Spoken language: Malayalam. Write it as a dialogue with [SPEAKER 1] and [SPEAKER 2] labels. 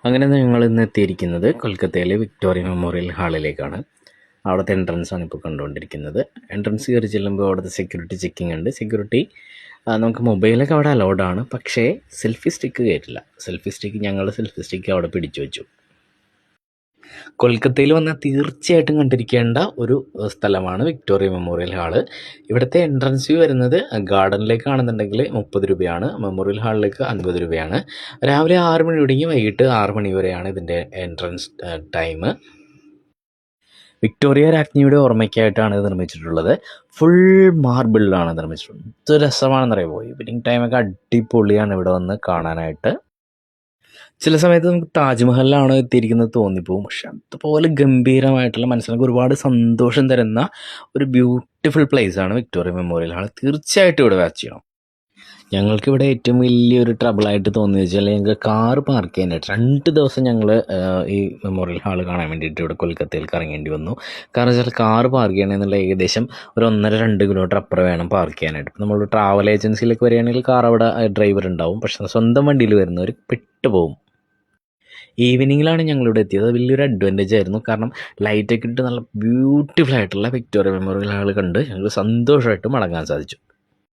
[SPEAKER 1] അങ്ങനെ ഞങ്ങൾ ഇന്ന് എത്തിയിരിക്കുന്നത് കൊൽക്കത്തയിലെ വിക്ടോറിയ മെമ്മോറിയൽ ഹാളിലേക്കാണ്. അവിടുത്തെ എൻട്രൻസ് ആണ് ഇപ്പോൾ കണ്ടുകൊണ്ടിരിക്കുന്നത്. എൻട്രൻസ് കയറി ചെല്ലുമ്പോൾ അവിടുത്തെ സെക്യൂരിറ്റി ചെക്കിംഗ് ഉണ്ട്. സെക്യൂരിറ്റി നമുക്ക് മൊബൈലൊക്കെ അവിടെ അലൗഡാണ്, പക്ഷേ സെൽഫി സ്റ്റിക്ക് കയറ്റില്ല. ഞങ്ങൾ സെൽഫി സ്റ്റിക്ക് അവിടെ പിടിച്ചു വെച്ചു. കൊൽക്കത്തയിൽ വന്നാൽ തീർച്ചയായിട്ടും കണ്ടിരിക്കേണ്ട ഒരു സ്ഥലമാണ് വിക്ടോറിയ മെമ്മോറിയൽ ഹാള്. ഇവിടുത്തെ എൻട്രൻസ് ഫീ വരുന്നത് ഗാർഡനിലേക്കാണെന്നുണ്ടെങ്കിൽ 30 രൂപയാണ്, മെമ്മോറിയൽ ഹാളിലേക്ക് 50 രൂപയാണ്. രാവിലെ 6 മണി തുടങ്ങി വൈകിട്ട് 6 മണി വരെയാണ് ഇതിൻ്റെ എൻട്രൻസ് ടൈം. വിക്ടോറിയ രാജ്ഞിയുടെ ഓർമ്മയ്ക്കായിട്ടാണ് ഇത് നിർമ്മിച്ചിട്ടുള്ളത്. ഫുൾ മാർബിളിലാണ് നിർമ്മിച്ചിട്ടുള്ളത്. ഇത് രസമാണെന്നറിയുമോ? ഈവനിങ് ടൈമൊക്കെ അടിപൊളിയാണ് ഇവിടെ വന്ന് കാണാനായിട്ട്. ചില സമയത്ത് നമുക്ക് താജ്മഹലിലാണ് എത്തിയിരിക്കുന്നത് തോന്നിപ്പോവും, പക്ഷെ അതുപോലെ ഗംഭീരമായിട്ടുള്ള മനസ്സിലേക്ക് ഒരുപാട് സന്തോഷം തരുന്ന ഒരു ബ്യൂട്ടിഫുൾ പ്ലേസാണ് വിക്ടോറിയ മെമ്മോറിയൽ ഹാൾ. തീർച്ചയായിട്ടും ഇവിടെ വാച്ച് ചെയ്യണം. ഞങ്ങൾക്കിവിടെ ഏറ്റവും വലിയൊരു ട്രബിളായിട്ട് തോന്നിയെന്ന് വെച്ചാൽ ഞങ്ങൾക്ക് കാറ് പാർക്ക് ചെയ്യാനായിട്ട് 2 ദിവസം ഞങ്ങൾ ഈ മെമ്മോറിയൽ ഹാൾ കാണാൻ വേണ്ടിയിട്ട് ഇവിടെ കൊൽക്കത്തയിൽ കറങ്ങേണ്ടി വന്നു. കാരണം വെച്ചാൽ കാറ് പാർക്ക് ചെയ്യണമെന്നുള്ള ഏകദേശം ഒരു 1.5-2 കിലോമീറ്റർ അപ്പുറം വേണം പാർക്ക് ചെയ്യാനായിട്ട്. ഇപ്പോൾ നമ്മൾ ട്രാവൽ ഏജൻസിയിലേക്ക് വരികയാണെങ്കിൽ കാർ അവിടെ ഡ്രൈവർ ഉണ്ടാവും, പക്ഷേ സ്വന്തം വണ്ടിയിൽ വരുന്നവർ പെട്ടുപോകും. ഈവനിങ്ങിലാണ് ഞങ്ങളിവിടെ എത്തിയത്. അത് വലിയൊരു അഡ്വാൻറ്റേജ് ആയിരുന്നു. കാരണം ലൈറ്റൊക്കെ ഇട്ട് നല്ല ബ്യൂട്ടിഫുൾ ആയിട്ടുള്ള വിക്ടോറിയ മെമ്മോറിയൽ ഹാൾ കണ്ട് ഞങ്ങൾ സന്തോഷമായിട്ട് മടങ്ങാൻ സാധിച്ചു.